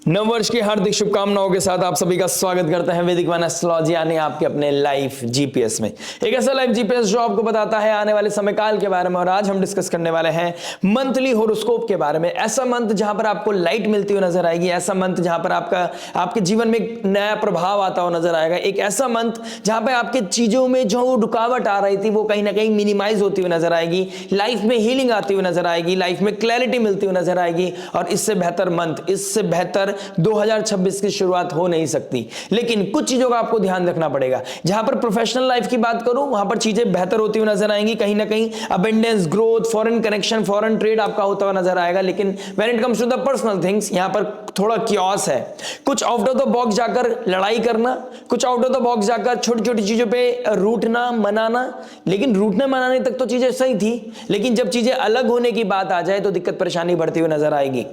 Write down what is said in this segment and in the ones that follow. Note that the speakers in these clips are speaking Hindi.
नववर्ष की हार्दिक शुभकामनाओं के साथ आप सभी का स्वागत करते हैं वैदिक वन एस्ट्रोलॉजी यानी आपके अपने लाइफ जीपीएस में। एक ऐसा लाइफ जीपीएस जो आपको बताता है आने वाले समय काल के बारे में। और आज हम डिस्कस करने वाले हैं मंथली होरोस्कोप के बारे में। ऐसा मंथ जहां पर आपको लाइट मिलती हुई नजर आएगी, ऐसा मंथ जहां पर आपके जीवन में एक नया प्रभाव आता हुआ नजर आएगा, एक ऐसा मंथ जहां पर आपके चीजों में जो रुकावट आ रही थी वो कहीं ना कहीं मिनिमाइज होती हुई नजर आएगी, लाइफ में हीलिंग आती हुई नजर आएगी, लाइफ में क्लैरिटी मिलती हुई नजर आएगी। और इससे बेहतर मंथ, इससे बेहतर 2026 की शुरुआत हो नहीं सकती। लेकिन कुछ चीजों का आपको ध्यान रखना पड़ेगा। जहां पर प्रोफेशनल लाइफ की बात करूं वहां पर चीजें बेहतर होती हुई नजर आएंगी, कहीं ना कहीं abundance, growth, foreign connection, foreign trade आपका होता हुआ नजर आएगा। लेकिन when it comes to the personal things यहां पर थोड़ा क्योस है। कुछ आउट ऑफ द बॉक्स जाकर लड़ाई करना, कुछ आउट ऑफ द बॉक्स जाकर छोटी छोटी चीजों पे रूठना, मनाना। लेकिन रूठने मनाने तक तो चीजें सही थी, लेकिन जब चीजें अलग होने की बात आ जाए तो दिक्कत परेशानी बढ़ती हुई नजर आएगी।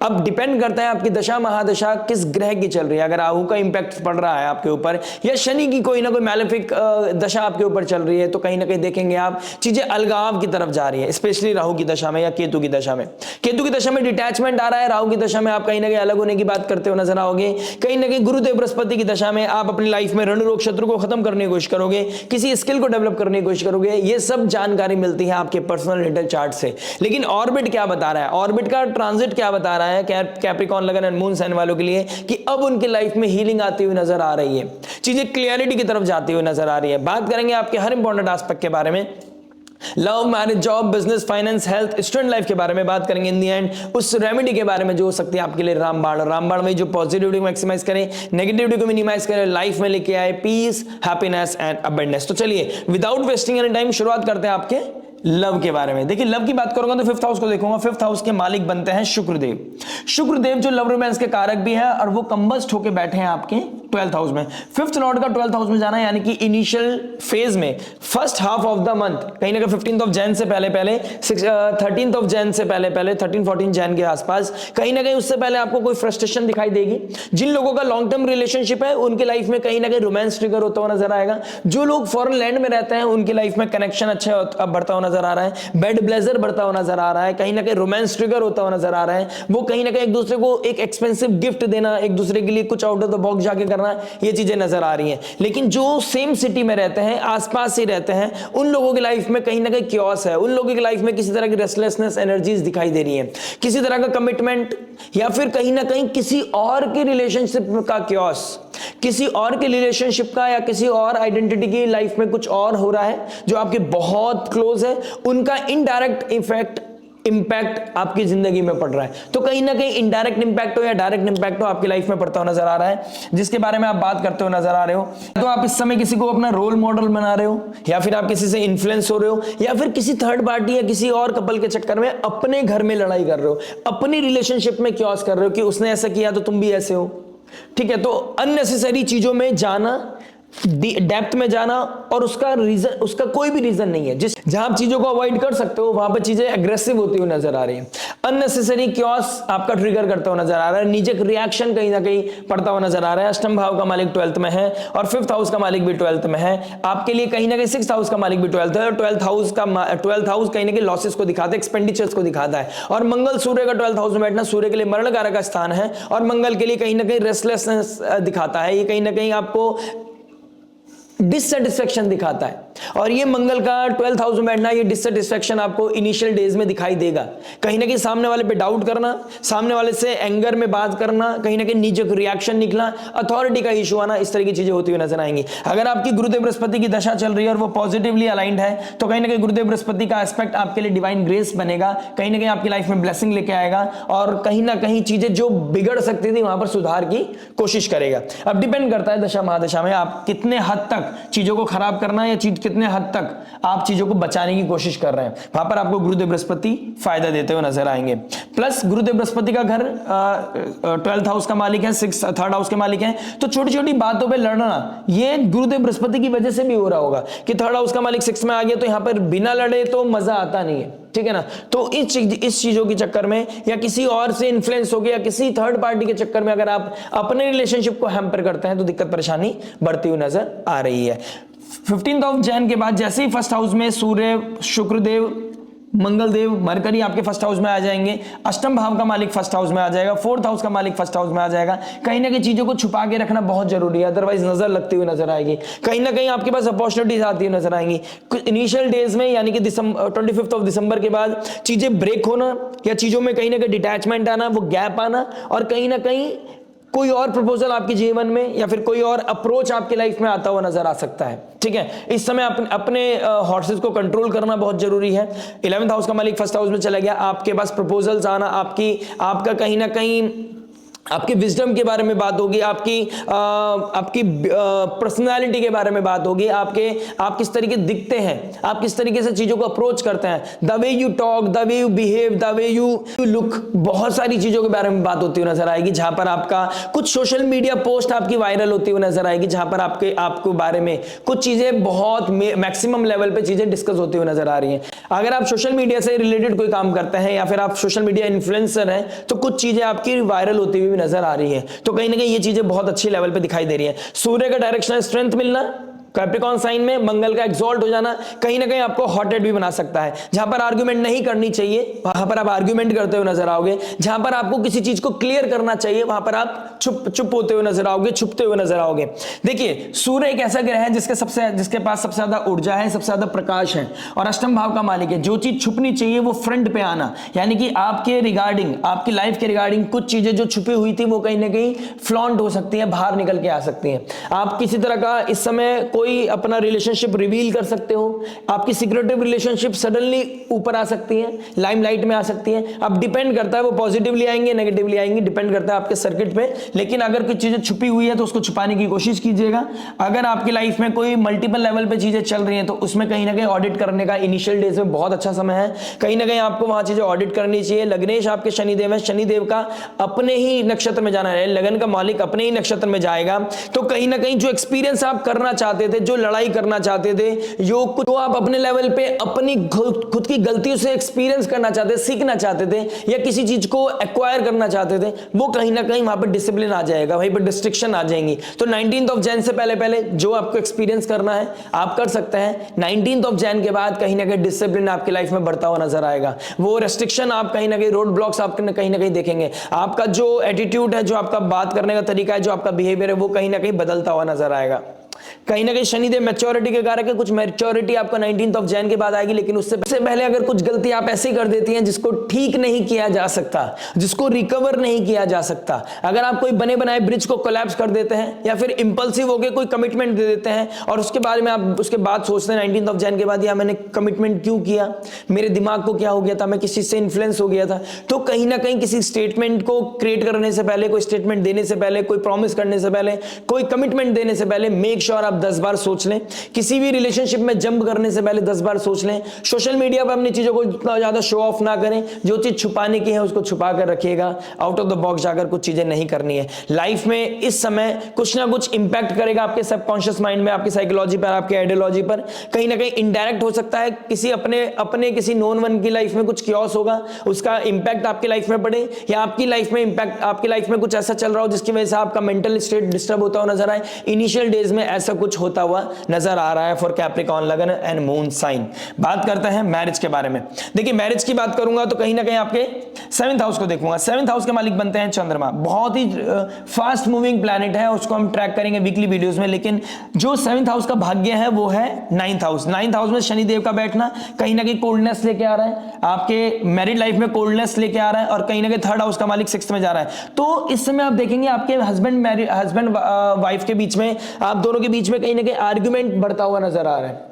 अब डिपेंड करता है आपकी दशा महादशा किस ग्रह की चल रही है। अगर राहु का इंपैक्ट पड़ रहा है आपके ऊपर या शनि की कोई ना कोई मैलेफिक दशा आपके ऊपर चल रही है तो कहीं ना कहीं देखेंगे आप चीजें अलगाव की तरफ जा रही है, स्पेशली राहु की दशा में या केतु की दशा में। केतु की दशा में डिटैचमेंट आ रहा है, राहु की दशा में आप कहीं ना कहीं अलग होने की बात करते हुए नजर आओगे। कहीं ना कहीं गुरुदेव बृहस्पति की दशा में आप अपनी लाइफ में रण रोग शत्रु को खत्म करने की कोशिश करोगे, किसी स्किल को डेवलप करने की कोशिश करोगे। ये सब जानकारी मिलती है आपके पर्सनल नेटल चार्ट से। लेकिन ऑर्बिट क्या बता रहा है, ऑर्बिट का ट्रांजिट क्या बता रहा है कैप्रिकॉर्न, लगन एंड मून साइन वालों के लिए कि अब उनकी लाइफ में हीलिंग आती हुई नजर आ रही है, चीजें क्लियरिटी की तरफ जाती हुई नजर आ रही है। बात करेंगे आपके हर इंपॉर्टेंट एस्पेक्ट के बारे में, love, marriage, job, business, finance, health, student life के बारे में बात करेंगे। इन दी एंड उस रेमेडी के बारे में जो हो सकती है आपके लिए रामबाण में जो पॉजिटिविटी को मैक्सिमाइज करें, नेगेटिविटी को मिनिमाइज करें, लाइफ में लेके आए पीस, हैप्पीनेस एंड अबंडेंस। तो चलिए विदाउट वेस्टिंग एनी टाइम शुरुआत करते हैं आपके लव के बारे में। देखिए लव की बात करूंगा तो फिफ्थ हाउस को देखूंगा। फिफ्थ हाउस के मालिक बनते हैं शुक्रदेव। शुक्रदेव जो लव रोमांस के कारक भी है और वो कंबस्ट होके बैठे हैं आपके 12th हाउस में। फिफ्थ लॉर्ड का 12th हाउस में जाना यानी कि इनिशियल फेज में first half of the month, कहीं ना कहीं 15th ऑफ जैन से पहले 13th ऑफ जैन से पहले 13-14 जैन के आसपास, कहीं ना कहीं उससे पहले आपको कोई फ्रस्ट्रेशन दिखाई देगी। जिन लोगों का लॉन्ग टर्म रिलेशनशिप है उनकी लाइफ में कहीं ना कहीं रोमांस ट्रिगर होता हुआ नजर आएगा। जो लोग फॉरेन लैंड में रहते हैं उनकी लाइफ में कनेक्शन अच्छा बढ़ता हुआ नजर आ रहा है, बेड ब्लेजर बढ़ता हुआ नजर आ रहा है, कहीं ना कहीं रोमांस ट्रिगर होता हुआ नजर आ रहा है। वो कहीं ना कहीं एक दूसरे को एक एक्सपेंसिव गिफ्ट देना, एक दूसरे के लिए कुछ आउट ऑफ द बॉक्स जाके करना, ये चीजें नजर आ रही हैं। लेकिन जो सेम सिटी में रहते हैं, आसपास ही रहते हैं, उन लोगों की लाइफ में कहीं ना कहीं क्योस है। उन लोगों की लाइफ में किसी तरह की रेस्टलेसनेस एनर्जीज दिखाई दे रही है, किसी तरह का कमिटमेंट या फिर कहीं ना कहीं किसी और के रिलेशनशिप का क्योस, किसी और के रिलेशनशिप का या किसी और आइडेंटिटी की लाइफ में कुछ और हो रहा है जो आपके बहुत क्लोज है, उनका इनडायरेक्ट इंपैक्ट आपकी जिंदगी में पड़ रहा है। तो कहीं ना कहीं इनडायरेक्ट इंपैक्ट हो या डायरेक्ट इंपैक्ट हो आपकी लाइफ में पड़ता हुआ नजर आ रहा है, जिसके बारे में आप बात करते हुए नजर आ रहे हो। तो आप इस समय किसी को अपना रोल मॉडल बना रहे हो, या फिर आप किसी से इन्फ्लुएंस हो रहे हो, या फिर किसी थर्ड पार्टी या किसी और कपल के चक्कर में अपने घर में लड़ाई कर रहे हो, अपनी रिलेशनशिप में क्योस कर रहे हो कि उसने ऐसा किया तो तुम भी ऐसे हो। ठीक है, तो अननेसेसरी चीजों में जाना, डेप्थ में जाना, और उसका रीजन, उसका कोई भी रीजन नहीं है। जहां आप चीजों को अवॉइड कर सकते हो वहां पर चीजें एग्रेसिव होती हुई नजर आ रही है। अननेसेसरी क्योस आपका ट्रिगर करता हुआ नजर आ रहा है, नीचे रिएक्शन कहीं ना कहीं पड़ता हुआ नजर आ रहा है। अष्टम भाव का मालिक 12th में है और 5th हाउस का मालिक भी 12th में है। आपके लिए कहीं ना कहीं 6th हाउस का मालिक भी 12th है और 12th हाउस कहीं ना कहीं लॉसेस को दिखाता है, एक्सपेंडिचर्स को दिखाता है। और मंगल सूर्य का 12th हाउस में बैठना सूर्य के लिए मरण कारक का स्थान है और मंगल के लिए कहीं ना कहीं रेस्टलेसनेस दिखाता है। ये कहीं ना कहीं आपको डिससेटिस्फेक्शन दिखाता है। और ये मंगल का 12th हाउस में बैठना, ये डिससेटिस्फेक्शन आपको इनिशियल डेज में दिखाई देगा। कहीं ना कहीं सामने वाले पे डाउट करना, सामने वाले से एंगर में बात करना, कहीं ना कहीं नीचे रिएक्शन निकला, अथॉरिटी का इशू आना, इस तरह की चीजें होती हुई नजर आएंगी। अगर आपकी गुरुदेव बृहस्पति की दशा चल रही है और वो पॉजिटिवली अलाइंड है तो कहीं ना कहीं गुरुदेव बृहस्पति का एस्पेक्ट आपके लिए डिवाइन ग्रेस बनेगा, कहीं ना कहीं आपकी लाइफ में ब्लेसिंग लेके आएगा और कहीं ना कहीं चीजें जो बिगड़ सकती थी वहां पर सुधार की कोशिश करेगा। अब डिपेंड करता है दशा महादशा में आप कितने हद तक चीजों को खराब करना है या कितने हद तक आप चीजों को बचाने की कोशिश कर रहे हैं, वहां पर आपको गुरुदेव बृहस्पति फायदा देते हुए नजर आएंगे। प्लस गुरुदेव बृहस्पति का घर 12th हाउस का मालिक है, 3rd हाउस के मालिक है, तो छोटी छोटी बातों पे लड़ना ये गुरुदेव बृहस्पति की वजह से भी हो रहा होगा कि 3rd हाउस का मालिक 6 में आ गया तो यहां पर बिना लड़े तो मजा आता नहीं है। ठीक है ना, तो इस चीजों के चक्कर में या किसी और से इन्फ्लुएंस हो गया, किसी थर्ड पार्टी के चक्कर में अगर आप अपने रिलेशनशिप को हैम्पर करते हैं तो दिक्कत परेशानी बढ़ती हुई नजर आ रही है। 15th ऑफ जैन के बाद जैसे ही 1st हाउस में सूर्य, शुक्रदेव, मंगल देव मरकरी आपके फर्स्ट हाउस में आ जाएंगे, अष्टम भाव का मालिक फर्स्ट हाउस में आ जाएगा, फोर्थ हाउस का मालिक फर्स्ट हाउस में आ जाएगा। कहीं ना कहीं चीजों को छुपा के रखना बहुत जरूरी है, अदरवाइज नजर लगती हुई नजर आएगी। कहीं ना कहीं आपके पास अपॉर्चुनिटीज आती हुई नजर आएंगी इनिशियल डेज में, यानी कि 25 दिसंबर के बाद चीजें ब्रेक होना या चीजों में कहीं ना कहीं डिटैचमेंट आना, वो गैप आना, और कहीं ना कहीं कोई और प्रपोजल आपके जीवन में या फिर कोई और अप्रोच आपके लाइफ में आता हुआ नजर आ सकता है। ठीक है, इस समय अपने हॉर्सेस को कंट्रोल करना बहुत जरूरी है। 11th हाउस का मालिक फर्स्ट हाउस में चला गया, आपके पास प्रपोजल्स आना, आपका कहीं ना कहीं आपकी विजडम के बारे में बात होगी, आपकी पर्सनालिटी के बारे में बात होगी, आप किस तरीके दिखते हैं, आप किस तरीके से चीजों को अप्रोच करते हैं, the way you talk, the way you behave, the way you look, बहुत सारी चीजों के बारे में बात होती हुई नजर आएगी। जहां पर आपका कुछ सोशल मीडिया पोस्ट आपकी वायरल होती हुई नजर आएगी, जहां पर आपको बारे में कुछ चीजें बहुत मैक्सिमम लेवल पे चीजें डिस्कस होती हुई नजर आ रही हैं। अगर आप सोशल मीडिया से रिलेटेड कोई काम करते हैं या फिर आप सोशल मीडिया इन्फ्लुएंसर हैं, तो कुछ चीजें आपकी वायरल होती हुई नजर आ रही है। तो कहीं ना कहीं ये चीजें बहुत अच्छी लेवल पे दिखाई दे रही है। सूर्य का डायरेक्शनल स्ट्रेंथ मिलना, कैप्रिकॉर्न साइन में मंगल का एक्सॉल्ट हो जाना कहीं ना कहीं आपको हॉटेड भी बना सकता है। जहां पर आर्ग्यूमेंट नहीं करनी चाहिए वहां पर आप आर्ग्यूमेंट करते हुए नजर आओगे, जहां पर आपको किसी चीज को क्लियर करना चाहिए वहां पर आप चुप होते हुए नजर आओगे, छुपते हुए नजर आओगे। देखिए, सूर्य एक ऐसा ग्रह है जिसके पास सबसे ज्यादा ऊर्जा है, सबसे ज्यादा प्रकाश है और अष्टम भाव का मालिक है। जो चीज छुपनी चाहिए वो फ्रंट पे आना, यानी कि आपके रिगार्डिंग, आपकी लाइफ के रिगार्डिंग कुछ चीजें जो छुपी हुई थी वो कहीं ना कहीं फ्लॉन्ट हो सकती है, बाहर निकल के आ सकती है। आप किसी तरह का इस समय कोई अपना रिलेशनशिप रिवील कर सकते हो, आपकी सिक्रेटिव रिलेशनशिप सडनली ऊपर आ सकती है, लाइमलाइट में आ सकती है। अब डिपेंड करता है वो पॉजिटिवली आएंगे नेगेटिवली आएंगे, डिपेंड करता है आपके सर्किट पे। लेकिन अगर कुछ चीजें छुपी हुई है तो उसको छुपाने की कोशिश कीजिएगा। अगर आपकी लाइफ में कोई मल्टीपल लेवल पे चीजें चल रही हैं तो उसमें कहीं ना कहीं ऑडिट करने का इनिशियल डेज में बहुत अच्छा समय है। कहीं ना कहीं आपको वहां चीजें ऑडिट करनी चाहिए। लग्नेश आपके शनिदेव है, शनिदेव का अपने ही नक्षत्र में जाना है, लगन का मालिक अपने ही नक्षत्र में जाएगा। तो कहीं ना कहीं जो एक्सपीरियंस आप करना चाहते थे, जो लड़ाई करना चाहते थे, जो आप अपने लेवल पे अपनी खुद की गलतियों से एक्सपीरियंस करना चाहते थे, सीखना चाहते थे या किसी चीज को एक्वायर करना चाहते थे, वो कहीं ना कहीं वहां पर डिसिप्लिन आ जाएगा, वहीं पर डिस्ट्रिक्शन आ जाएंगी। तो 19 जैन से पहले जो आपको एक्सपीरियंस करना है आप कर सकते हैं। 19 जैन के बाद कहीं ना कहीं डिसिप्लिन आपकी लाइफ में बढ़ता हुआ नजर आएगा। वो रेस्ट्रिक्शन आप कहीं ना कहीं, रोड ब्लॉक्स आप कहीं ना कहीं देखेंगे। आपका जो एटीट्यूड है, जो आपका बात करने का तरीका है, जो आपका बिहेवियर है, वो कहीं ना कहीं बदलता हुआ नजर आएगा। कहीं ना कहीं शनिदेव मैच्योरिटी के कारक है, कुछ मैच्योरिटी आपको 19 जैन के बाद आएगी। लेकिन उससे पहले अगर कुछ गलती आप ऐसे कर देती हैं जिसको ठीक नहीं किया जा सकता, जिसको रिकवर नहीं किया जा सकता, अगर आप कोई बने बनाए ब्रिज को कोलैप्स कर देते हैं या फिर इंपल्सिव होकर कोई कमिटमेंट दे देते हैं और उसके बारे में आप उसके बाद सोचते हैं 19 जैन के बाद, या मैंने कमिटमेंट क्यों किया, मेरे दिमाग को क्या हो गया था, मैं किसी से इन्फ्लुएंस हो गया था। तो कहीं ना कहीं किसी स्टेटमेंट को क्रिएट करने से पहले, कोई स्टेटमेंट देने से पहले, कोई प्रॉमिस करने से पहले, कोई कमिटमेंट देने से पहले मेक श्योर आप 10 बार सोच लें। किसी भी रिलेशनशिप में जंप करने से पहले 10 बार सोच लें। सोशल मीडिया पर अपनी चीजों को इतना ज्यादा शो ऑफ ना करें, जो चीज छुपाने की है उसको छुपा कर रखिएगा। आउट ऑफ द बॉक्स जाकर कुछ चीजें नहीं करनी है। लाइफ में इस समय कुछ ना कुछ इंपैक्ट करेगा आपके सबकॉन्शियस माइंड में, आपकी साइकोलॉजी पर, आपके आइडियोलॉजी पर। कहीं ना कहीं इनडायरेक्ट हो सकता है, किसी अपने किसी नोन वन की लाइफ में कुछ क्योस होगा, उसका इंपैक्ट आपकी लाइफ में पड़े, या आपकी लाइफ में इंपैक्ट, आपकी लाइफ में कुछ ऐसा चल रहा हो जिसकी वजह से आपका मेंटल स्टेट डिस्टर्ब होता हुआ नजर आए। इनिशियल डेज में ऐसा कुछ होता हुआ नजर आ रहा है फॉर कैप्रिकॉर्न लगन एंड मून साइन। बात करते हैं मैरिज के बारे में। देखिए, मैरिज की बात करूंगा तो कहीं ना कहीं आपके 7th हाउस को देखूंगा। 7th हाउस के मालिक बनते हैं चंद्रमा। बहुत ही फास्ट मूविंग प्लैनेट है, उसको हम ट्रैक करेंगे वीकली वीडियोस में। लेकिन जो 7th हाउस का भाग्य है वो है 9th हाउस। 9th हाउस में शनिदेव का बैठना कहीं ना कहीं कोल्डनेस लेके आ रहा है, आपके मैरिड लाइफ में कोल्डनेस लेके आ रहा है, और कहीं ना कहीं 3rd हाउस का मालिक 6th में जा रहा है। तो इस समय आप देखेंगे आपके हस्बैंड वाइफ के बीच में, आप दोनों के बीच में कहीं ना कहीं आर्ग्यूमेंट बढ़ता हुआ नजर आ रहा है।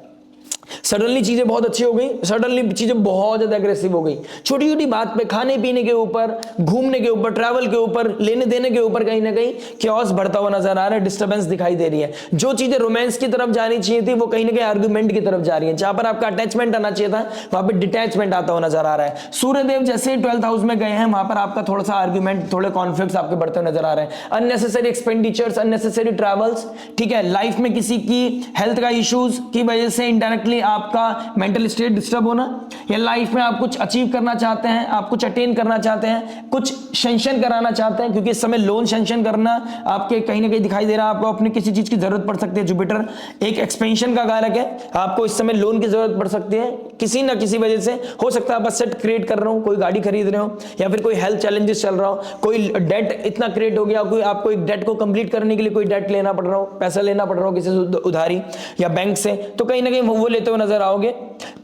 सडनली चीजें बहुत अच्छी हो गई, सडनली चीजें बहुत ज्यादा एग्रेसिव हो गई। छोटी छोटी बात पे, खाने पीने के ऊपर, घूमने के ऊपर, ट्रैवल के ऊपर, लेने देने के ऊपर कहीं ना कहीं क्योस बढ़ता हुआ नजर आ रहा है, डिस्टर्बेंस दिखाई दे रही है। जो चीजें रोमांस की तरफ जानी चाहिए थी वो कहीं ना कहीं आर्ग्यूमेंट की तरफ जा रही है। जहां पर आपका अटैचमेंट आना चाहिए था वहां पर डिटैचमेंट आता हुआ नजर आ रहा है। सूर्यदेव जैसे 12th हाउस में गए हैं, वहां पर आपका थोड़ा सा आर्ग्यूमेंट, थोड़े कॉन्फ्लिक्ट्स आपके बढ़ते हुए नजर आ रहे हैं। अननेसेसरी एक्सपेंडिचर्स, अननेसेसरी ट्रैवल्स, ठीक है। लाइफ में किसी की हेल्थ का इश्यूज की वजह से इनडायरेक्टली आपका मेंटल स्टेट डिस्टर्ब होना, या लाइफ में आप कुछ अचीव करना चाहते हैं, आप कुछ अटेन करना चाहते हैं, कुछ सेंक्शन कराना चाहते हैं, क्योंकि इस समय लोन सेंक्शन करना आपके कहीं ना कहीं दिखाई दे रहा है, आपको अपनी किसी चीज की जरूरत पड़ सकती है। जुपिटर एक एक्सपेंशन का कारक है, आपको इस समय लोन की जरूरत पड़ सकती है किसी ना किसी वजह से। हो सकता है आप असेट क्रिएट कर रहे हो, कोई गाड़ी खरीद रहे हो, या फिर कोई हेल्थ चैलेंजेस चल रहा हो, कोई डेट इतना क्रिएट हो गया, कोई आपको एक डेट को कंप्लीट करने के लिए कोई डेट लेना पड़ रहा हो, पैसा लेना पड़ रहा हो किसी से उधारी या बैंक से, तो कहीं ना कहीं वो लेते हुए नजर आओगे।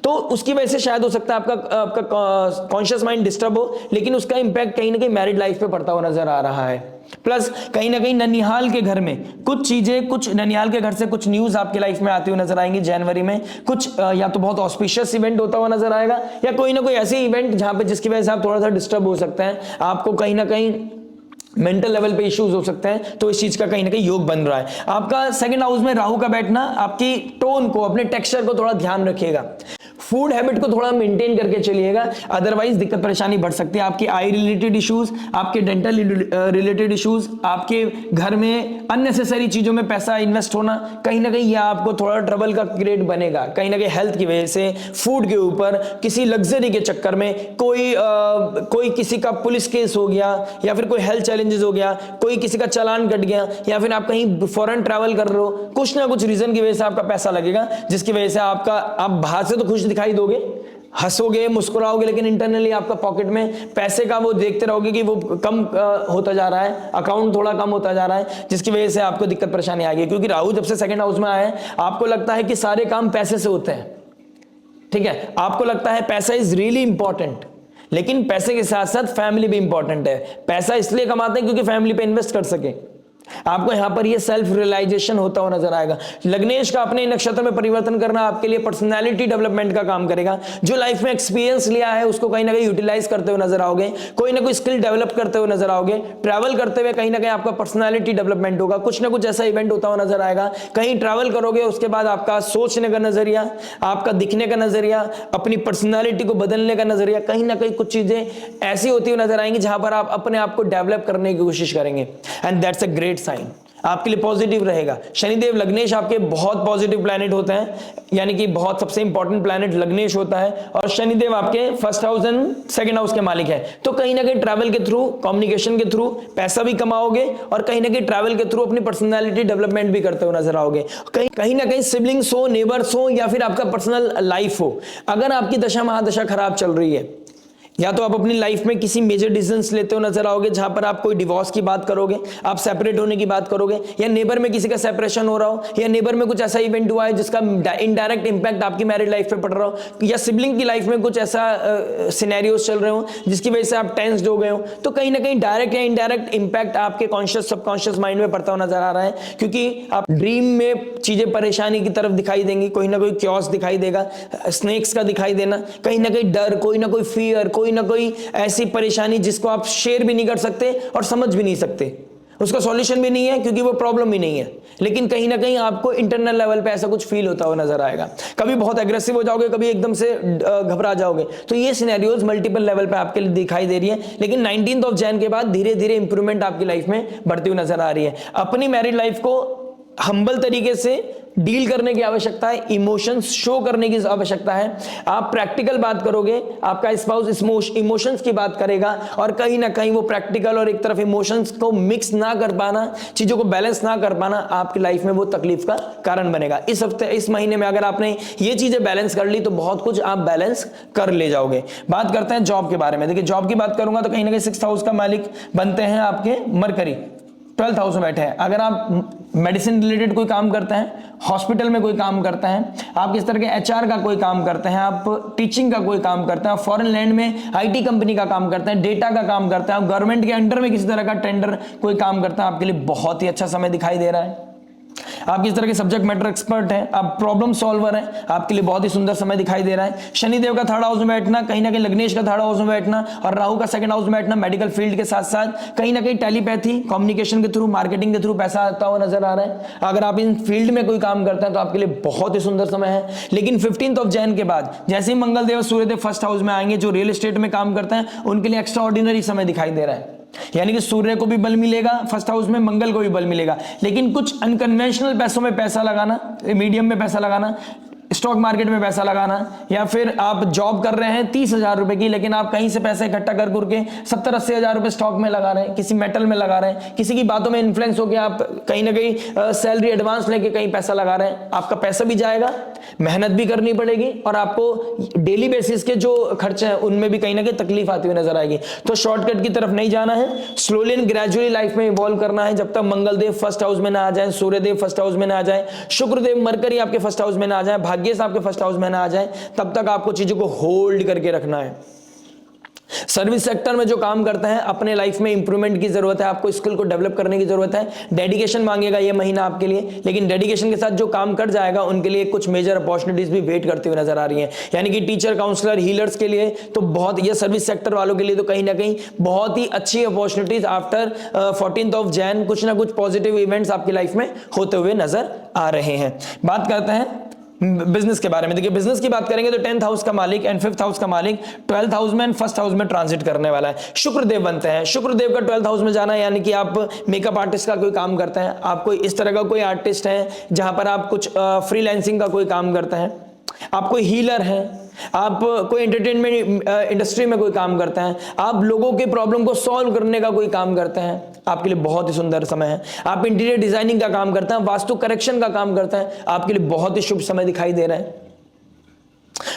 तो उसकी वजह से शायद हो सकता है आपका कॉन्शियस माइंड डिस्टर्ब हो, लेकिन उसका इंपैक्ट कहीं ना कहीं मैरिड लाइफ पे पड़ता हुआ नजर आ रहा है। प्लस कहीं ना कहीं ननिहाल के घर में कुछ चीजें, कुछ ननिहाल के घर से कुछ न्यूज आपकी लाइफ में आती हुई नजर आएंगी जनवरी में। कुछ या तो बहुत ऑस्पिशियस इवेंट होता हुआ नजर आएगा, या कोई ना कोई ऐसी इवेंट जहां पे जिसकी वजह से आप थोड़ा सा डिस्टर्ब हो सकते हैं, आपको कहीं ना कहीं मेंटल लेवल पे इश्यूज हो सकते हैं। तो इस चीज का कहीं ना कहीं योग बन रहा है। आपका सेकंड हाउस में राहु का बैठना आपकी टोन को, अपने टेक्सचर को थोड़ा ध्यान रखिएगा, फूड हैबिट को थोड़ा मेंटेन करके चलिएगा, अदरवाइज दिक्कत परेशानी बढ़ सकती है। आपकी आई रिलेटेड इश्यूज, आपके डेंटल रिलेटेड इश्यूज, आपके घर में अननेसेसरी चीजों में पैसा इन्वेस्ट होना, कहीं ना कहीं यह आपको थोड़ा ट्रबल का क्रिएट बनेगा। कहीं ना कहीं हेल्थ की वजह से, फूड के ऊपर, किसी लग्जरी के चक्कर में कोई किसी का पुलिस केस हो गया, या फिर कोई हेल्थ चैलेंजेस हो गया, कोई किसी का चालान कट गया, या फिर आप कहीं फॉरेन ट्रैवल कर रहे हो, कुछ ना कुछ रीजन की वजह से आपका पैसा लगेगा, जिसकी वजह से आप बाहर से तो खुश दिखाई दोगे, हंसोगे, मुस्कुराओगे, लेकिन इंटरनली आपका पॉकेट में पैसे का वो देखते रहोगे कि वो कम होता जा रहा है, अकाउंट थोड़ा कम होता जा रहा है, जिसकी वजह से आपको दिक्कत परेशानी आएगी। क्योंकि राहु जब से सेकंड हाउस में आया है, आपको लगता है कि सारे काम पैसे से होते हैं, ठीक है, आपको लगता है पैसा इज रियली इंपॉर्टेंट, लेकिन पैसे के साथ साथ फैमिली भी इंपॉर्टेंट है। पैसा इसलिए कमाते हैं क्योंकि फैमिली पे इन्वेस्ट कर सके। आपको यहां पर ये सेल्फ रियलाइजेशन होता हुआ नजर आएगा। लग्नेश का अपने नक्षत्र में परिवर्तन करना आपके लिए पर्सनालिटी डेवलपमेंट का काम करेगा। जो लाइफ में एक्सपीरियंस लिया है उसको कहीं ना कहीं यूटिलाइज करते हुए नजर आओगे, कोई ना कोई स्किल डेवलप करते हुए नजर आओगे। ट्रैवल करते हुए कहीं ना कहीं आपका पर्सनालिटी डेवलपमेंट होगा, कुछ ना कुछ ऐसा इवेंट होता हुआ नजर आएगा। कहीं ट्रैवल करोगे, उसके बाद आपका सोचने का नजरिया, आपका दिखने का नजरिया, अपनी पर्सनालिटी को बदलने का नजरिया, कहीं ना कहीं कुछ चीजें ऐसी होती हुई नजर आएंगी जहां पर आप अपने आप को डेवलप करने की कोशिश करेंगे, and that's a great sign, आपके लिए पॉजिटिव रहेगा। शनिदेव लग्नेश आपके बहुत पॉजिटिव प्लैनेट होते हैं, यानी कि बहुत सबसे इंपॉर्टेंट प्लैनेट लग्नेश होता है, और शनिदेव आपके first house and second house के मालिक है। तो कहीं ना कहीं ट्रैवल के थ्रू, कम्युनिकेशन के थ्रू पैसा भी कमाओगे, और कहीं ना कहीं ट्रैवल के थ्रू अपनी पर्सनालिटी डेवलपमेंट भी करते हुए नजर आओगे। कहीं ना कहीं सिबलिंग्स हो, नेबर्स हो, या फिर आपका पर्सनल लाइफ हो, अगर आपकी दशा महादशा खराब चल रही है, या तो आप अपनी लाइफ में किसी मेजर डिसीजंस लेते हो नजर आओगे जहां पर आप कोई डिवोर्स की बात करोगे, आप सेपरेट होने की बात करोगे, या नेबर में किसी का सेपरेशन हो रहा हो, या नेबर में कुछ ऐसा इवेंट हुआ है जिसका इनडायरेक्ट इंपैक्ट आपकी मैरिड लाइफ पे पड़ रहा हो, या सिबलिंग की लाइफ में कुछ ऐसा सिनेरियोस चल रहे हो जिसकी वजह से आप टेंस्ड हो गए हो, तो कहीं ना कहीं डायरेक्ट या इनडायरेक्ट इंपैक्ट आपके कॉन्शियस सबकॉन्शियस माइंड में पड़ता हुआ नजर आ रहा है। क्योंकि आप ड्रीम में चीजें परेशानी की तरफ दिखाई देंगी, कोई ना कोई क्योस दिखाई देगा, स्नेक्स का दिखाई देना, कहीं ना कहीं डर, कोई ना कोई फियर, कोई ना कोई ऐसी परेशानी जिसको आप शेयर भी नहीं कर सकते और समझ भी नहीं सकते, उसका सॉल्यूशन भी नहीं है क्योंकि वो प्रॉब्लम भी नहीं है, लेकिन कहीं ना कहीं आपको इंटरनल लेवल पे ऐसा कुछ फील होता हुआ नजर आएगा। कभी बहुत एग्रेसिव हो जाओगे, कभी एकदम से घबरा जाओगे। तो ये सिनेरियोज मल्टीपल लेवल पे आपके लिए दिखाई दे रही है, लेकिन 19 जनवरी के बाद धीरे धीरे इंप्रूवमेंट आपकी लाइफ में बढ़ती हुई नजर आ रही है। अपनी मैरिड लाइफ को हम्बल तरीके से डील करने की आवश्यकता है, इमोशंस शो करने की आवश्यकता है। आप प्रैक्टिकल बात करोगे, आपका स्पाउस इमोशंस की बात करेगा, और कहीं ना कहीं वो प्रैक्टिकल और एक तरफ इमोशंस को मिक्स ना कर पाना, चीजों को बैलेंस ना कर पाना, आपकी लाइफ में वो तकलीफ का कारण बनेगा। इस हफ्ते, इस महीने में अगर आपने ये चीजें बैलेंस कर ली तो बहुत कुछ आप बैलेंस कर ले जाओगे। बात करते हैं जॉब के बारे में। देखिए, जॉब की बात करूंगा तो कहीं ना कहीं 6th हाउस का मालिक बनते हैं आपके मरकरी, 12th हाउस में बैठे हैं। अगर आप मेडिसिन रिलेटेड कोई काम करते हैं, हॉस्पिटल में कोई काम करते हैं, आप किस तरह के एचआर का कोई काम करते हैं, आप टीचिंग का कोई काम करते हैं, फॉरेन लैंड में आईटी कंपनी का काम करते हैं, डेटा का काम करते हैं, आप गवर्नमेंट के अंडर में किसी तरह का टेंडर कोई काम करते हैं, आपके लिए बहुत ही अच्छा समय दिखाई दे रहा है। आप किस तरह के सब्जेक्ट मैटर एक्सपर्ट हैं, आप प्रॉब्लम सॉल्वर हैं, आपके लिए बहुत ही सुंदर समय दिखाई दे रहा है। शनिदेव का 3rd हाउस में बैठना, कहीं ना कहीं लग्नेश का 3rd हाउस में बैठना, और राहु का 2nd हाउस में बैठना, मेडिकल फील्ड के साथ साथ कहीं ना कहीं टेलीपैथी, कम्युनिकेशन के थ्रू, मार्केटिंग के थ्रू पैसा आता हुआ नजर आ रहा है। अगर आप इन फील्ड में कोई काम करते हैं तो आपके लिए बहुत ही सुंदर समय है। लेकिन 15 जनवरी के बाद जैसे ही मंगलदेव सूर्यदेव 1st हाउस में आएंगे, जो रियल एस्टेट में काम करते हैं उनके लिए एक्स्ट्रा ऑर्डिनरी समय दिखाई दे रहा है। यानी कि सूर्य को भी बल मिलेगा 1st हाउस में, मंगल को भी बल मिलेगा, लेकिन कुछ अनकन्वेंशनल पैसों में पैसा लगाना, मीडियम में पैसा लगाना स्टॉक मार्केट में पैसा लगाना, या फिर आप जॉब कर रहे हैं 30,000 रुपए की, लेकिन आप कहीं से पैसा इकट्ठा कर करके 70-80 हजार रुपए स्टॉक में लगा रहे हैं, किसी मेटल में लगा रहे हैं, किसी की बातों में इन्फ्लुएंस होकर आप कहीं ना कहीं सैलरी एडवांस लेके कहीं पैसा लगा रहे हैं, आपका पैसा भी जाएगा, मेहनत भी करनी पड़ेगी और आपको डेली बेसिस के जो खर्चे हैं उनमें भी कहीं ना कहीं तकलीफ आती हुई नजर आएगी। तो शॉर्टकट की तरफ नहीं जाना है, स्लोली एंड ग्रेजुअली लाइफ में इवॉल्व करना है। जब तक मंगलदेव फर्स्ट हाउस में ना आ जाए, सूर्यदेव फर्स्ट हाउस में ना आ जाए, शुक्रदेव मरकरी आपके फर्स्ट हाउस में ना आ जाए, भाग्य से आपके फर्स्ट हाउस में ना आ जाए, तब तक आपको चीजों को होल्ड करके रखना है। सर्विस सेक्टर में जो काम करते हैं, अपने लाइफ में इंप्रूवमेंट की जरूरत है, आपको स्किल को डेवलप करने की जरूरत है। डेडिकेशन मांगेगा ये महीना आपके लिए, लेकिन डेडिकेशन के साथ जो काम कर जाएगा उनके लिए कुछ मेजर अपॉर्चुनिटीज भी वेट करते हुए नजर आ रही हैं। यानी कि टीचर, काउंसलर, हीलर्स के लिए तो बहुत, ये सर्विस सेक्टर वालों के लिए तो कहीं ना कहीं बहुत ही अच्छी opportunities after 14th of Jain कुछ ना कुछ पॉजिटिव इवेंट्स आपकी लाइफ में होते हुए नजर आ रहे हैं। बात करते हैं बिजनेस के बारे में। देखिए, बिजनेस की बात करेंगे तो 10th हाउस का मालिक एंड 5th हाउस का मालिक 12th हाउस में एंड फर्स्ट हाउस में ट्रांजिट करने वाला है। शुक्रदेव बनते हैं। शुक्रदेव का 12th हाउस में जाना, यानी कि आप मेकअप आर्टिस्ट का कोई काम करते हैं, आप कोई इस तरह का कोई आर्टिस्ट है जहां पर आप कुछ फ्रीलांसिंग का कोई काम करते हैं, आप कोई हीलर हैं, आप कोई एंटरटेनमेंट इंडस्ट्री में कोई काम करते हैं, आप लोगों के प्रॉब्लम को सॉल्व करने का कोई काम करते हैं, आपके लिए बहुत ही सुंदर समय है। आप इंटीरियर डिजाइनिंग का काम करते हैं, वास्तु करेक्शन का काम करते हैं, आपके लिए बहुत ही शुभ समय दिखाई दे रहा है।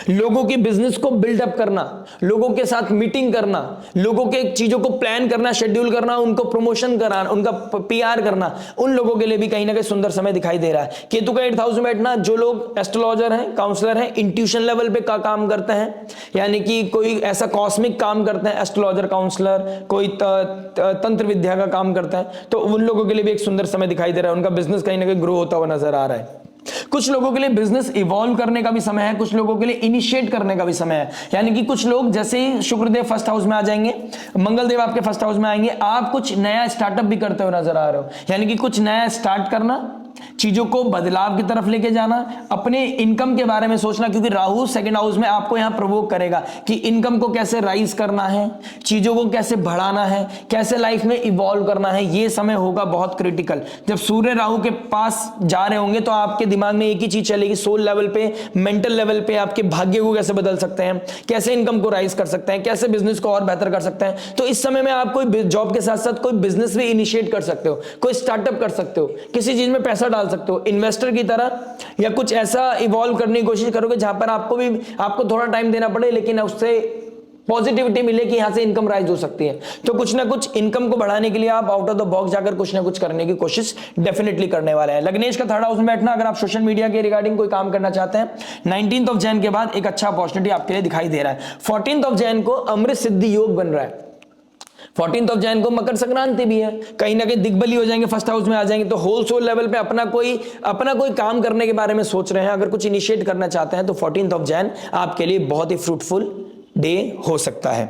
लोगों के बिजनेस को बिल्डअप करना, लोगों के साथ मीटिंग करना, लोगों के चीजों को प्लान करना, शेड्यूल करना, उनको प्रमोशन कराना, उनका पीआर करना, उन लोगों के लिए भी कहीं ना कहीं सुंदर समय दिखाई दे रहा है। केतु का 8th हाउस में बैठना, जो लोग एस्ट्रोलॉजर हैं, काउंसलर हैं, इंट्यूशन लेवल पे का काम करते हैं, यानी कि कोई ऐसा कॉस्मिक काम करते हैं, एस्ट्रोलॉजर, काउंसलर, कोई तंत्र विद्या का काम करता है, तो उन लोगों के लिए भी एक सुंदर समय दिखाई दे रहा है। उनका बिजनेस कहीं ना कहीं ग्रो होता हुआ नजर आ रहा है। कुछ लोगों के लिए बिजनेस इवॉल्व करने का भी समय है, कुछ लोगों के लिए इनिशिएट करने का भी समय है। यानी कि कुछ लोग जैसे ही शुक्रदेव फर्स्ट हाउस में आ जाएंगे, मंगलदेव आपके फर्स्ट हाउस में आएंगे, आप कुछ नया स्टार्टअप भी करते हुए नजर आ रहे हो। यानी कि कुछ नया स्टार्ट करना, चीजों को बदलाव की तरफ लेके जाना, अपने इनकम के बारे में सोचना, क्योंकि राहु 2nd हाउस में आपको यहां प्रोवोक करेगा कि इनकम को कैसे राइज करना है, चीजों को कैसे बढ़ाना है, कैसे लाइफ में इवॉल्व करना है। ये समय होगा बहुत क्रिटिकल। जब सूर्य राहु के पास जा रहे होंगे तो आपके दिमाग में एक ही चीज चलेगी, सोल लेवल पे, मेंटल लेवल पे आपके भाग्य को कैसे बदल सकते हैं, कैसे इनकम को राइज कर सकते हैं, कैसे बिजनेस को और बेहतर कर सकते हैं। तो इस समय में आप कोई जॉब के साथ साथ कोई बिजनेस भी इनिशिएट कर सकते हो, कोई स्टार्टअप कर सकते हो, किसी चीज में पैसा डाल सकते हो इन्वेस्टर की तरह, या कुछ ऐसा इवॉल्व करने की कोशिश करोगे जहां पर आपको थोड़ा टाइम देना पड़े, लेकिन उससे पॉजिटिविटी मिले कि यहां से इनकम राइज हो सकती है। तो कुछ ना कुछ इनकम को बढ़ाने के लिए आप आउट ऑफ द बॉक्स जाकर कुछ ना कुछ करने की कोशिश डेफिनेटली करने वाले हैं। लग्नेश का 3rd हाउस में बैठना, अगर आप सोशल मीडिया के रिगार्डिंग कोई काम करना चाहते हैं, 19th ऑफ जैन के बाद एक अच्छा अपॉर्चुनिटी आपके लिए दिखाई दे रहा है। 14th ऑफ जैन को अमृत सिद्धि योग बन रहा है। 14th ऑफ जैन को मकर संक्रांति भी है, कहीं ना कहीं दिग्बली हो जाएंगे, फर्स्ट हाउस में आ जाएंगे, तो होल सोल लेवल पे अपना कोई काम करने के बारे में सोच रहे हैं, अगर कुछ इनिशिएट करना चाहते हैं तो 14th ऑफ जैन आपके लिए बहुत ही फ्रूटफुल डे हो सकता है।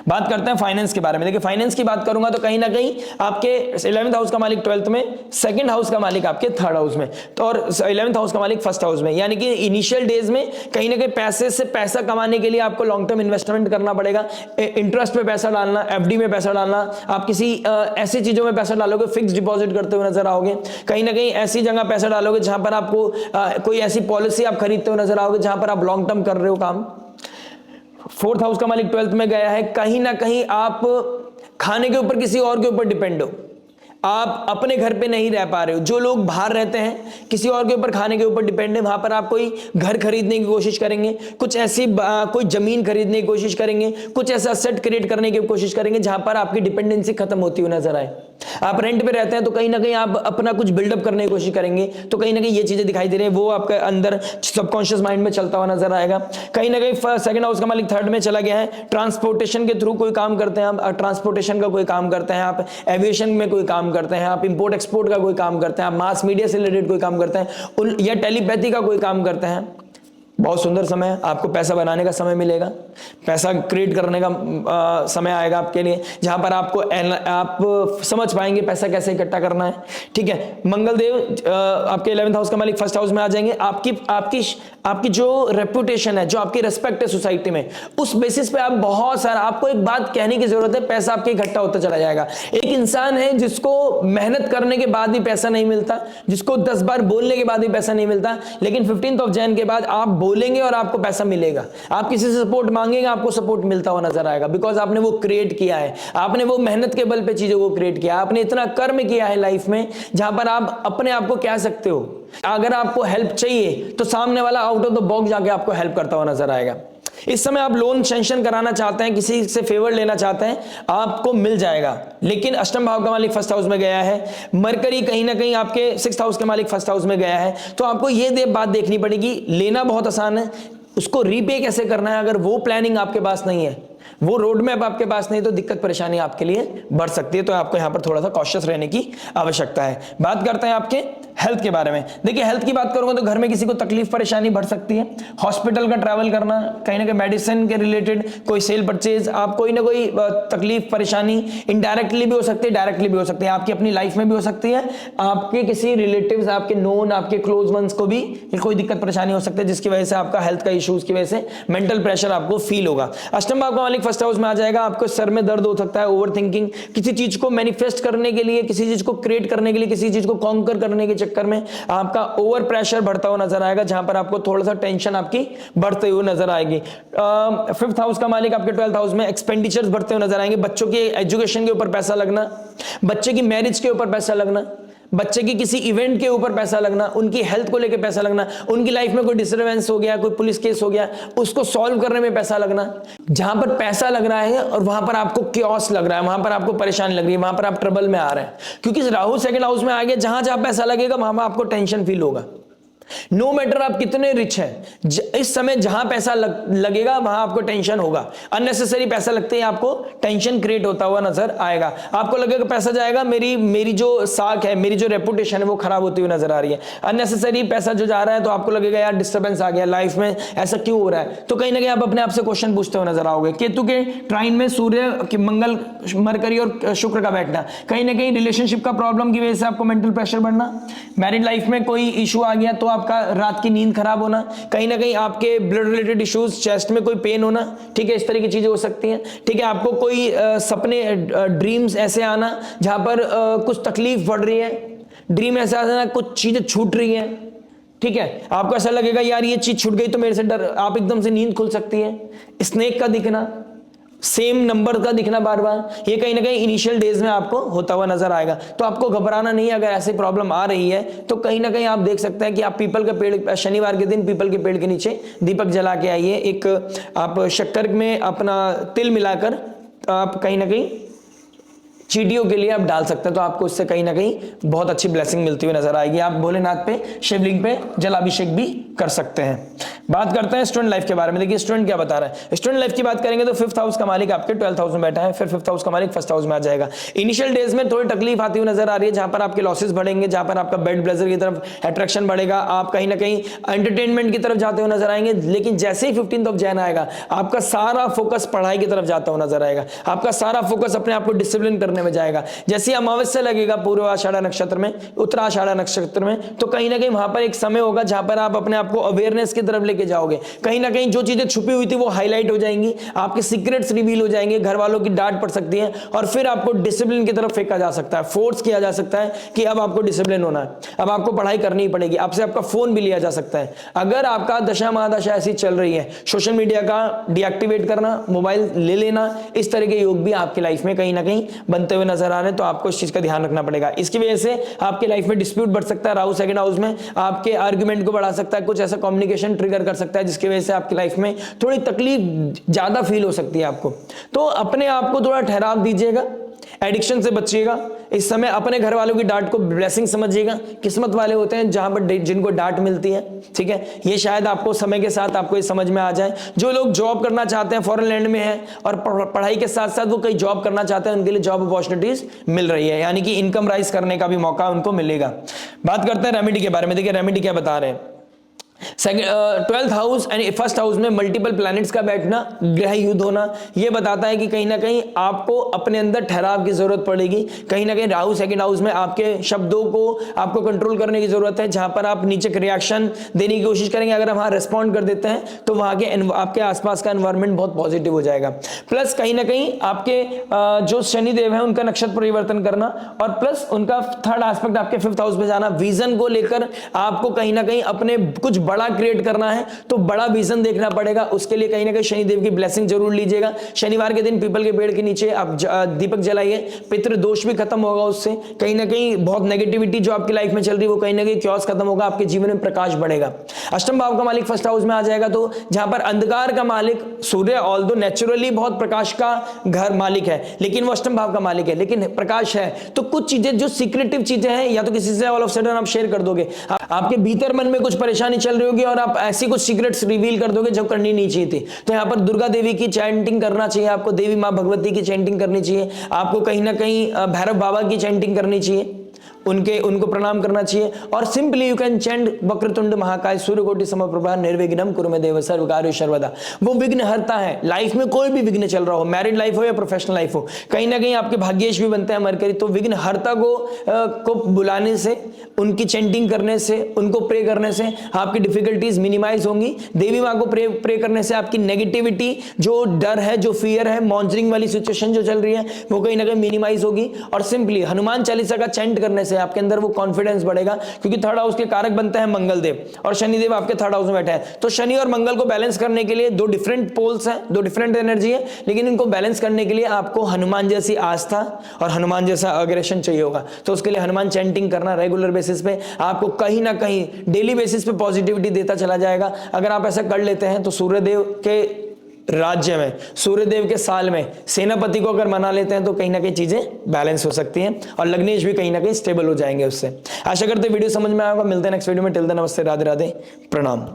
बात करते हैं फाइनेंस के बारे में। देखिए, फाइनेंस की बात करूंगा तो कहीं ना कहीं आपके 11th हाउस का मालिक 12th में, 2nd हाउस का मालिक आपके 3rd हाउस में, तो और 11th हाउस का मालिक 1st हाउस में। यानी कि इनिशियल डेज में कहीं ना कहीं पैसे से पैसा कमाने के लिए आपको लॉन्ग टर्म इन्वेस्टमेंट करना पड़ेगा, इंटरेस्ट पे पैसा डालना, एफडी में पैसा डालना, आप किसी ऐसी चीजों में पैसा डालोगे, फिक्स डिपॉजिट करते हुए नजर आओगे, कहीं ना कहीं ऐसी जगह पैसा डालोगे जहां पर आपको कोई ऐसी पॉलिसी आप खरीदते हुए नजर आओगे जहां पर आप लॉन्ग टर्म कर रहे हो काम। 4th हाउस का मालिक 12th में गया है, कहीं ना कहीं आप खाने के ऊपर किसी और के ऊपर डिपेंड हो, आप अपने घर पे नहीं रह पा रहे हो। जो लोग बाहर रहते हैं, किसी और के ऊपर खाने के ऊपर डिपेंड है, वहां पर आप कोई घर खरीदने की कोशिश करेंगे, कुछ ऐसी कोई जमीन खरीदने की कोशिश करेंगे, कुछ ऐसा सेट क्रिएट करने की कोशिश करेंगे जहां पर आपकी डिपेंडेंसी खत्म होती हुई नजर आए। आप रेंट पे रहते हैं तो कहीं ना कहीं आप अपना कुछ बिल्डअप करने की कोशिश करेंगे, तो कहीं ना कहीं ये चीजें दिखाई दे रही है, वो आपके अंदर सबकॉन्शियस माइंड में चलता हुआ नजर आएगा। कहीं ना कहीं 2nd हाउस का मालिक 3rd में चला गया है, ट्रांसपोर्टेशन के थ्रू कोई काम करते हैं आप, ट्रांसपोर्टेशन का कोई काम करते हैं आप, एविएशन में कोई काम करते हैं आप, इंपोर्ट एक्सपोर्ट का कोई काम करते हैं आप, मास मीडिया से रिलेटेड कोई काम करते हैं, या टेलीपैथी का कोई काम करते हैं, बहुत सुंदर समय है, आपको पैसा बनाने का समय मिलेगा, पैसा क्रिएट करने का समय आएगा आपके लिए, जहां पर आप समझ पाएंगे पैसा कैसे इकट्ठा करना है। ठीक है, मंगलदेव आपके 11th हाउस का मालिक 1st हाउस में आ जाएंगे। आपकी जो रेपुटेशन है, जो आपकी रिस्पेक्ट है सोसाइटी में, उस बेसिस पे आप बहुत सारा, आपको एक बात कहने की जरूरत है, पैसा आपके इकट्ठा होता चला जाएगा। एक इंसान है जिसको मेहनत करने के बाद भी पैसा नहीं मिलता, जिसको 10 बार बोलने के बाद भी पैसा नहीं मिलता, लेकिन 15th ऑफ जैन के बाद आप बोलेंगे और आपको पैसा मिलेगा। आप किसी से सपोर्ट मांगेंगे, आपको सपोर्ट मिलता हुआ नजर आएगा, बिकॉज आपने वो क्रिएट किया है, आपने वो मेहनत के बल पे चीजों को क्रिएट किया, आपने इतना कर्म किया है लाइफ में, जहां पर आप अपने आप को कह सकते हो अगर आपको हेल्प चाहिए तो सामने वाला आउट ऑफ द बॉक्स जाके आपको हेल्प करता हुआ नजर आएगा। इस समय आप लोन सैंक्शन कराना चाहते हैं, किसी से फेवर लेना चाहते हैं, आपको मिल जाएगा। लेकिन अष्टम भाव का मालिक 1st हाउस में गया है, मरकरी कहीं ना कहीं आपके 6th हाउस के मालिक 1st हाउस में गया है, तो आपको यह बात देखनी पड़ेगी, लेना बहुत आसान है, उसको रीपे कैसे करना है, अगर वो प्लानिंग आपके पास नहीं है, वो रोड मैप आपके पास नहीं, तो दिक्कत परेशानी आपके लिए बढ़ सकती है। तो आपको यहां पर थोड़ा सा कॉशियस रहने की आवश्यकता है। बात करते हैं आपके हेल्थ के बारे में। देखिए, हेल्थ की बात करूंगा तो घर में किसी को तकलीफ परेशानी बढ़ सकती है, हॉस्पिटल का ट्रैवल करना, कहीं ना कहीं मेडिसिन के रिलेटेड कोई सेल परचेज, आप कोई ना कोई तकलीफ परेशानी इनडायरेक्टली भी हो सकती है, डायरेक्टली भी हो सकती है, आपकी अपनी लाइफ में भी हो सकती है, आपके किसी रिलेटिव्स, आपके नोन, आपके क्लोज वंस को भी कोई दिक्कत परेशानी हो सकती है, जिसकी वजह से आपका हेल्थ का इश्यूज की वजह से मेंटल प्रेशर आपको फील होगा। अष्टम भाव का मालिक 1st हाउस में आ जाएगा, आपको सर में दर्द हो सकता है, ओवर थिंकिंग, किसी चीज को मैनिफेस्ट करने के लिए, किसी चीज को क्रिएट करने के लिए, किसी चीज को कॉन्कर करने के चक्कर में आपका ओवर प्रेशर बढ़ता हुआ नजर आएगा, जहां पर आपको थोड़ा सा टेंशन आपकी बढ़ते हुए नजर आएगी। 5th हाउस का मालिक आपके 12th हाउस में, एक्सपेंडिचर्स बढ़ते हुए नजर आएंगे, बच्चों के एजुकेशन के ऊपर पैसा लगना, बच्चे की मैरिज के ऊपर पैसा लगना, बच्चे की किसी इवेंट के ऊपर पैसा लगना, उनकी हेल्थ को लेकर पैसा लगना, उनकी लाइफ में कोई डिस्टर्बेंस हो गया, कोई पुलिस केस हो गया, उसको सॉल्व करने में पैसा लगना। जहां पर पैसा लग रहा है और वहां पर आपको क्योस लग रहा है, वहां पर आपको परेशानी लग रही है, वहां पर आप ट्रबल में आ रहे हैं, क्योंकि राहु 2nd हाउस में आ गया, जहां जहां पैसा लगेगा वहां पर आपको टेंशन फील होगा। नो मैटर आप कितने रिच हैं, इस समय जहां पैसा लगेगा वहां आपको टेंशन होगा। अननेसेसरी पैसा लगते ही आपको टेंशन क्रिएट होता हुआ नजर आएगा, आपको लगेगा पैसा जाएगा, मेरी जो साख है, मेरी जो रेपुटेशन है वो खराब होती हुई नजर आ रही है। अननेसेसरी पैसा जो जा रहा है तो आपको लगेगा यार डिस्टर्बेंस आ गया लाइफ में, ऐसा क्यों हो रहा है, तो कहीं ना कहीं आप अपने आप से क्वेश्चन पूछते हुए नजर आओगे। केतु के ट्राइन में सूर्य, मंगल, मरकरी और शुक्र का बैठना, कहीं ना कहीं रिलेशनशिप का प्रॉब्लम की वजह से आपको मेंटल प्रेशर बढ़ना, मैरिड लाइफ में कोई इशू आ गया तो आपका रात की नींद खराब होना, कहीं ना कहीं आपके ब्लड रिलेटेड इश्यूज, चेस्ट में कोई पेन होना, ठीक है, इस तरह की चीजें हो सकती हैं। ठीक है, आपको कोई सपने, ड्रीम्स ऐसे आना जहां पर कुछ तकलीफ बढ़ रही है, ड्रीम ऐसा आना कुछ चीजें छूट रही हैं, ठीक है, आपको ऐसा लगेगा यार ये चीज छूट गई तो मेरे से डर, आप एकदम से नींद खुल सकती है। स्नेक का दिखना, सेम नंबर का दिखना बार बार, ये कहीं ना कहीं इनिशियल डेज में आपको होता हुआ नजर आएगा। तो आपको घबराना नहीं है, अगर ऐसी प्रॉब्लम आ रही है तो कहीं ना कहीं आप देख सकते हैं कि आप पीपल के पेड़, शनिवार के दिन पीपल के पेड़ के नीचे दीपक जला के आइए, एक आप शक्कर में अपना तिल मिलाकर आप कहीं ना कहीं चींटियों के लिए आप डाल सकते हैं, तो आपको इससे कहीं ना कहीं बहुत अच्छी ब्लेसिंग मिलती हुई नजर आएगी। आप भोलेनाथ पे, शिवलिंग पे जलाभिषेक भी कर सकते हैं। बात करते हैं स्टूडेंट लाइफ के बारे में। देखिए स्टूडेंट क्या बता रहा है, स्टूडेंट लाइफ की बात करेंगे तो 5th हाउस का मालिक आपके 12th हाउस में बैठा है, फिर 5th हाउस का मालिक 1st हाउस में आ जाएगा। इनिशियल डेज में थोड़ी तकलीफ आती हुई नजर आ रही है, जहां पर आपके लॉसेस बढ़ेंगे, जहां पर आपका बेड ब्लेजर की तरफ अट्रैक्शन बढ़ेगा, आप कहीं ना कहीं एंटरटेनमेंट की तरफ जाते हुए नजर आएंगे। लेकिन जैसे ही 15th ऑफ जैन आएगा, आपका सारा फोकस पढ़ाई की तरफ जाता हुआ नजर आएगा, आपका सारा फोकस अपने आप को डिसिप्लिन करने में जाएगा। जैसे अमावस्या लगेगा पूर्व आषाढ़ नक्षत्र में, उत्तर आषाढ़ नक्षत्र में, तो कहीं ना कहीं वहां पर एक समय होगा जहां पर आप अपने आप को अवेयरनेस की तरफ लेके जाओगे। कहीं ना कहीं जो चीजें छुपी हुई थी वो हाईलाइट हो जाएंगी, आपके सीक्रेट्स रिवील हो जाएंगे, घर वालों की डांट पड़ सकती है और फिर आपको डिसिप्लिन की तरफ फेंका जा सकता है, फोर्स किया जा सकता है कि अब आपको डिसिप्लिन होना है, अब आपको पढ़ाई करनी ही पड़ेगी, आपसे आपका फोन भी लिया जा सकता है। अगर आपका दशा महादशा ऐसी चल रही है, सोशल मीडिया का डीएक्टिवेट करना, मोबाइल ले लेना, इस तरह के योग भी आपकी लाइफ में कहीं ना कहीं बनते हुए नजर आ रहे हैं, तो आपको इस चीज का ध्यान रखना पड़ेगा। इसकी वजह से आपके लाइफ में डिस्प्यूट बढ़ सकता है, राहु 2nd हाउस में आपके आर्गुमेंट को बढ़ा सकता है, कुछ ऐसा कम्युनिकेशन ट्रिगर कर सकता है जिसकी वजह से आपकी लाइफ में थोड़ी तकलीफ ज्यादा फील हो सकती है आपको। तो अपने आप को थोड़ा ठहराव दीजिएगा, एडिक्शन से बचिएगा, इस समय अपने घर वालों की डांट को ब्लेसिंग समझिएगा। किस्मत वाले होते हैं जहां पर जिनको डांट मिलती है, ठीक है, ये शायद आपको समय के साथ आपको ये समझ में आ जाए। जो लोग जॉब करना चाहते हैं, फॉरेन लैंड में है और पढ़ाई के साथ साथ वो कई जॉब करना चाहते हैं, उनके लिए जॉब अपॉर्चुनिटीज मिल रही है, यानी कि इनकम राइज करने का भी मौका उनको मिलेगा। बात करते हैं रेमेडी के बारे में। देखिए रेमेडी क्या बता रहे हैं, 12th हाउस यानी फर्स्ट हाउस में मल्टीपल प्लैनेट्स का बैठना, ग्रह युद्ध होना, यह बताता है कि कहीं ना कहीं आपको अपने अंदर ठहराव की जरूरत पड़ेगी। कहीं ना कहीं राहु सेकंड हाउस में आपके शब्दों को आपको कंट्रोल करने की जरूरत है। जहां पर आप नीचे रिएक्शन देने की कोशिश करेंगे, अगर हम वहां रिस्पॉन्ड कर देते हैं तो वहां के आपके आसपास का एनवायरमेंट बहुत पॉजिटिव हो जाएगा। प्लस कहीं ना कहीं आपके जो शनिदेव है उनका नक्षत्र परिवर्तन करना, और प्लस उनका थर्ड एस्पेक्ट आपके 5th हाउस में जाना। विजन को लेकर आपको कहीं ना कहीं अपने कुछ बड़ा क्रिएट करना है तो बड़ा विजन देखना पड़ेगा। उसके लिए कहीं ना कहीं शनिदेव की ब्लेसिंग जरूर लीजिएगा। शनिवार के दिन पीपल के पेड़ के नीचे आप दीपक जलाइए, पितृ दोष भी खत्म होगा उससे। कहीं ना कहीं बहुत नेगेटिविटी जो आपकी लाइफ में चल रही है वो कहीं ना कहीं क्योस खत्म होगा, आपके जीवन में प्रकाश बढ़ेगा। अष्टम भाव का मालिक फर्स्ट हाउस में आ जाएगा, तो जहां पर अंधकार का मालिक सूर्य ऑल्दो नेचुरली बहुत प्रकाश का घर मालिक है, लेकिन वो अष्टम भाव का मालिक है, लेकिन प्रकाश है तो कुछ चीजें जो सीक्रेटिव चीजें हैं या तो किसी से ऑल ऑफ सडन आप शेयर कर दोगे, आपके भीतर मन में कुछ परेशानी चल रही होगी और आप ऐसी कुछ सीक्रेट्स रिवील कर दोगे जो करनी नहीं चाहिए थी। तो यहां पर दुर्गा देवी की चैंटिंग करना चाहिए, आपको देवी मां भगवती की चैंटिंग करनी चाहिए, आपको कहीं ना कहीं भैरव बाबा की चैंटिंग करनी चाहिए, उनको प्रणाम करना चाहिए। और सिंपली यू कैन चैंट वक्रतुंड महाकाय सूर्यकोटि समप्रभा निर्विघ्नं कुरु मे देव सर्वकार्येषु सर्वदा। वो विघ्न हरता है। लाइफ में कोई भी विघ्न चल रहा हो, मैरिड लाइफ हो या प्रोफेशनल लाइफ हो, कहीं ना कहीं आपके भाग्येश भी बनते हैं मरकरी, तो विघ्न हरता को बुलाने से, उनकी चैंटिंग करने से, उनको प्रे करने से आपकी डिफिकल्टीज मिनिमाइज होंगी। देवी माँ को प्रे करने से आपकी नेगेटिविटी, जो डर है, जो फियर है, मॉन्स्टरिंग वाली सिचुएशन जो चल रही है वो कहीं ना कहीं मिनिमाइज होगी। और सिंपली हनुमान चालीसा का चैंट करने से आपके अंदर वो कॉन्फिडेंस बढ़ेगा, क्योंकि थर्ड हाउस के कारक बनते हैं मंगल देव और शनिदेव आपके थर्ड हाउस में बैठे हैं। तो शनि और मंगल को बैलेंस करने के लिए दो डिफरेंट पोल्स हैं, दो डिफरेंट एनर्जी है, लेकिन इनको बैलेंस करने के लिए आपको हनुमान जैसी आस्था और हनुमान जैसा अग्रेशन चाहिए होगा। तो उसके लिए हनुमान चैंटिंग करना रेगुलर बेसिस पे आपको कहीं ना कहीं डेली बेसिस पे पॉजिटिविटी देता चला जाएगा। अगर आप ऐसा कर लेते हैं तो सूर्यदेव के राज्य में, सूर्यदेव के साल में सेनापति को अगर मना लेते हैं तो कहीं ना कहीं चीजें बैलेंस हो सकती हैं और लग्नेश भी कहीं ना कहीं स्टेबल हो जाएंगे उससे। आशा करते वीडियो समझ में आएगा। मिलते हैं नेक्स्ट वीडियो में। टिल देन नमस्ते, राधे राधे, प्रणाम।